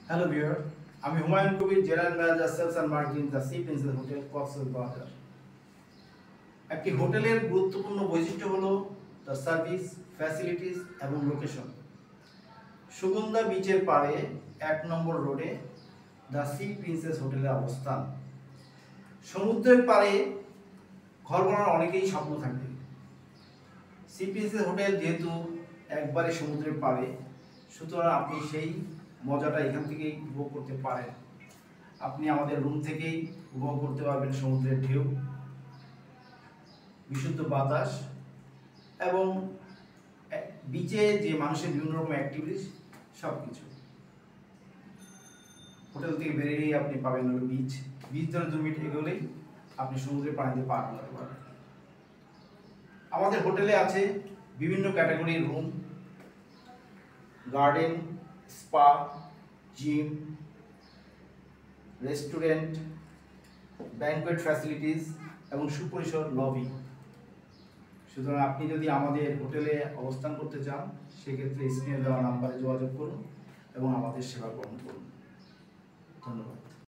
Hello viewer, আমি Humayun Kabir, general manager sales and marketing the sea princess hotel, Cox's Bazar. একটি হোটেলের গুরুত্বপূর্ণ বৈশিষ্ট্য হলো তার সার্ভিস, ফ্যাসিলিটিস এবং লোকেশন। সুগন্ধা বিচের পাড়ে 1 নম্বর রোডে দ্য সি প্রিন্সেস হোটেলের অবস্থান। সমুদ্রের পাড়ে ঘর বানানোর অনেকেই স্বপ্ন থাকে। সি প্রিন্সেস হোটেল যেহেতু একবারে সমুদ্রের পাড়ে, সুতরাং আপনি সেই মজাটা এখান থেকেই উপভোগ করতে পারেন। আপনি আমাদের রুম থেকেই উপভোগ করতে পারবেন সমুদ্রের ঢেউ, বিশুদ্ধ বাতাস এবং বিচে যে মানুষের বিভিন্ন রকম অ্যাক্টিভিটিস সব কিছু। হোটেল থেকে বেরিয়েই আপনি পাবেন হলো বিচ ধরে 2 মিনিট এগোলেই আপনি সমুদ্রের পানিতে পা ফেলাতে পারবেন। আমাদের হোটেলে আছে বিভিন্ন ক্যাটাগরির room, garden, spa, gym, restaurant, banquet facilities এবং সুপরিসর লবি। সুতরাং আপনি যদি আমাদের হোটেলে অবস্থান করতে চান, সেক্ষেত্রে স্ক্রিনে দেওয়া নাম্বারে যোগাযোগ করুন এবং আমাদের সেবা গ্রহণ করুন। ধন্যবাদ।